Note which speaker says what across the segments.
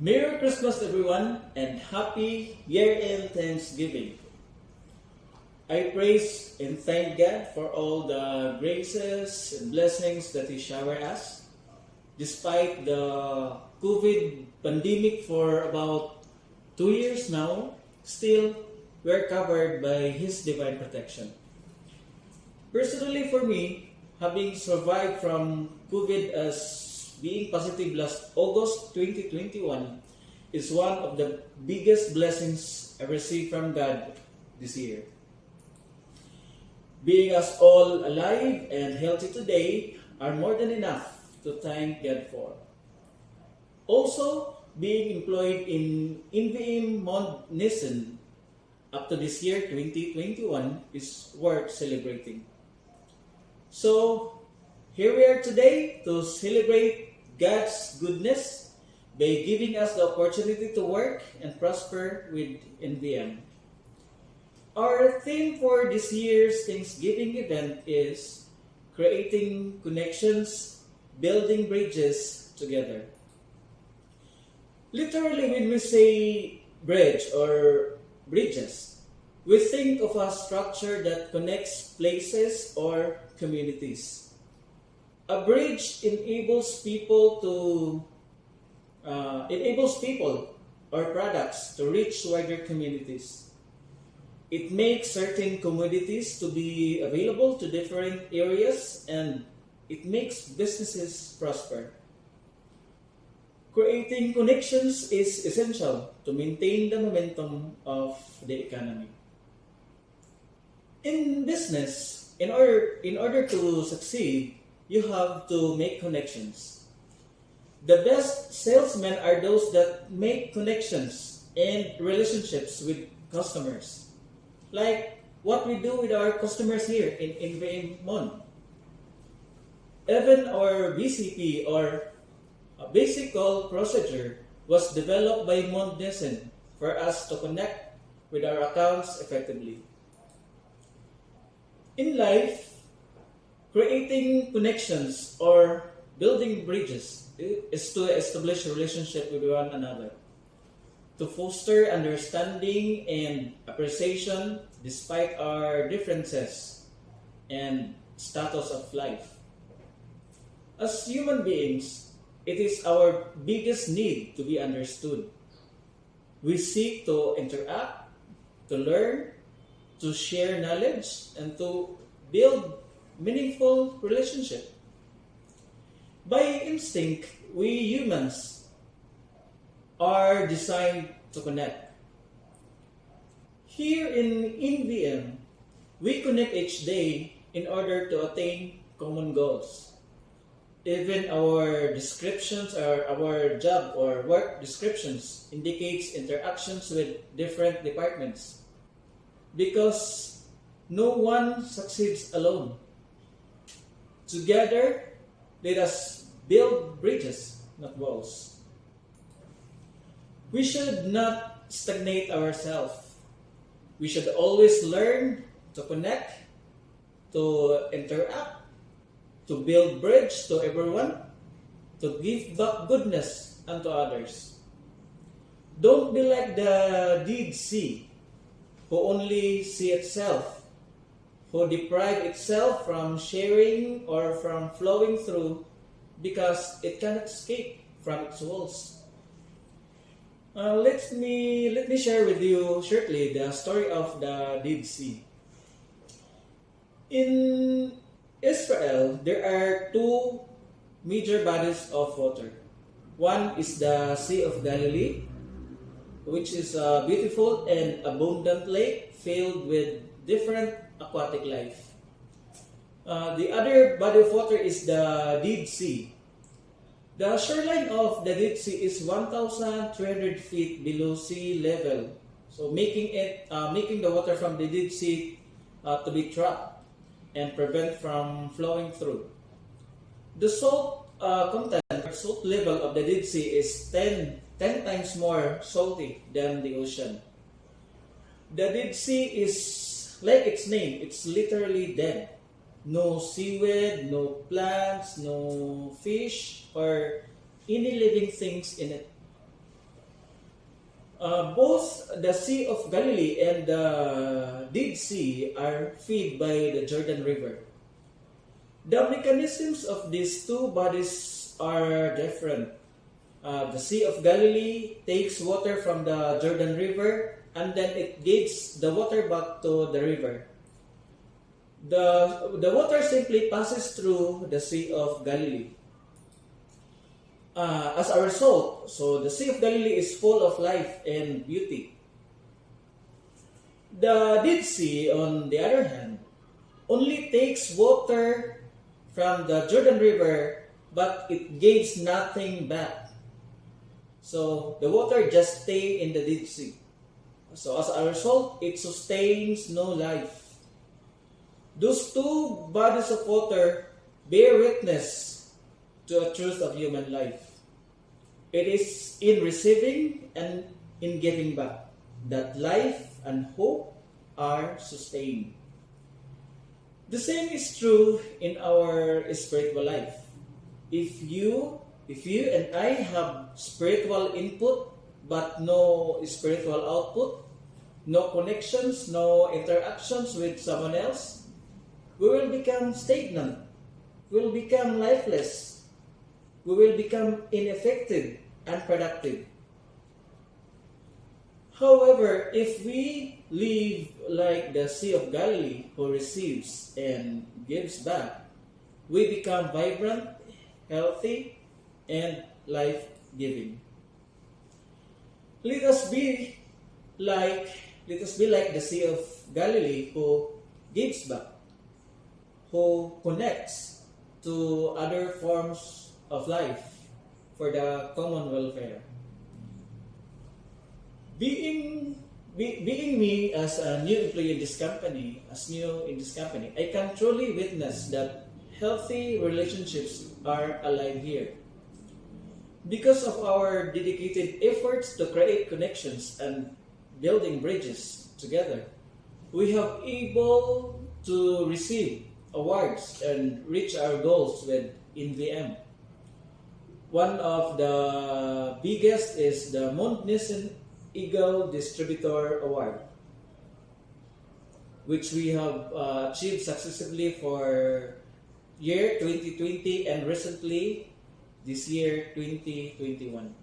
Speaker 1: Merry Christmas, everyone, and Happy Year-End Thanksgiving. I praise and thank God for all the graces and blessings that He showered us. Despite the COVID pandemic for about 2 years now, still we're covered by His divine protection. Personally, for me, having survived from COVID as being positive last August 2021 is one of the biggest blessings I received from God this year. Being us all alive and healthy today are more than enough to thank God for. Also, being employed in NVM Mount Nissen up to this year 2021 is worth celebrating. So, here we are today to celebrate God's goodness by giving us the opportunity to work and prosper with NVM. Our theme for this year's Thanksgiving event is creating connections, building bridges together. Literally, when we say bridge or bridges, we think of a structure that connects places or communities. A bridge enables people or products to reach wider communities. It makes certain commodities to be available to different areas, and it makes businesses prosper. Creating connections is essential to maintain the momentum of the economy. In business, in order to succeed, you have to make connections. The best salesmen are those that make connections and relationships with customers. Like what we do with our customers here in NVM Mon. Even our BCP or Basic Call Procedure was developed by Mount Nissen for us to connect with our accounts effectively. In life, creating connections or building bridges is to establish a relationship with one another, to foster understanding and appreciation despite our differences and status of life. As human beings, it is our biggest need to be understood. We seek to interact, to learn, to share knowledge, and to build meaningful relationship. By instinct, we humans are designed to connect. Here in NVM, we connect each day in order to attain common goals. Even our descriptions or our job or work descriptions indicates interactions with different departments, because no one succeeds alone. Together, let us build bridges, not walls. We should not stagnate ourselves. We should always learn to connect, to interact, to build bridge to everyone, to give back goodness unto others. Don't be like the Dead Sea, who only see itself, who deprive itself from sharing or from flowing through because it cannot escape from its walls. Let me share with you shortly the story of the Dead Sea. In Israel, there are two major bodies of water. One is the Sea of Galilee, which is a beautiful and abundant lake filled with different aquatic life. The other body of water is the Dead Sea. The shoreline of the Dead Sea is 1,300 feet below sea level, so making the water from the Dead Sea to be trapped and prevent from flowing through. The salt salt level of the Dead Sea is 10 times more salty than the ocean. The Dead Sea is like its name, it's literally dead. No seaweed, no plants, no fish, or any living things in it. Both the Sea of Galilee and the Dead Sea are fed by the Jordan River. The mechanisms of these two bodies are different. The Sea of Galilee takes water from the Jordan River and then it gives the water back to the river. The water simply passes through the Sea of Galilee. As a result, so the Sea of Galilee is full of life and beauty. The Dead Sea, on the other hand, only takes water from the Jordan River, but it gives nothing back. So the water just stay in the Dead Sea. So as a result, it sustains no life. Those two bodies of water bear witness to a truth of human life. It is in receiving and in giving back that life and hope are sustained. The same is true in our spiritual life. If you and I have spiritual input but no spiritual output, no connections, no interactions with someone else, we will become stagnant. We will become lifeless. We will become ineffective and productive. However, if we live like the Sea of Galilee, who receives and gives back, we become vibrant, healthy, and life-giving. Let us be like the Sea of Galilee, who gives back, who connects to other forms of life for the common welfare. Being me as a new employee in this company, I can truly witness that healthy relationships are alive here. Because of our dedicated efforts to create connections and building bridges together, we have able to receive awards and reach our goals with NVM. One of the biggest is the Mount Nissen Eagle Distributor Award, which we have achieved successfully for year 2020 and recently this year 2021.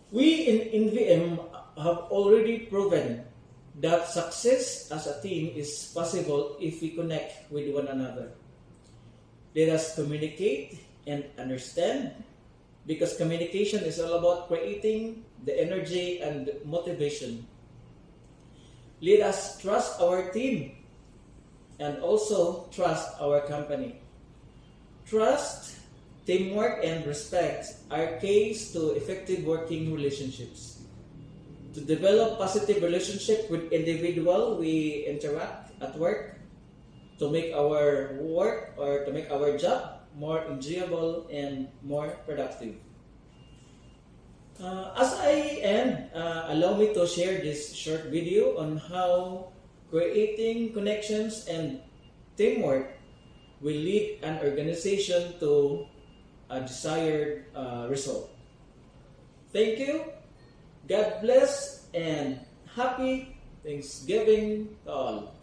Speaker 1: We in NVM have already proven that success as a team is possible if we connect with one another. Let us communicate and understand, because communication is all about creating the energy and motivation. Let us trust our team and also trust our company. Trust, teamwork, and respect are keys to effective working relationships. To develop positive relationship with individual we interact at work, to make our work or to make our job more enjoyable and more productive. As I end, allow me to share this short video on how creating connections and teamwork will lead an organization to a desired result. Thank you. God bless and happy Thanksgiving to all.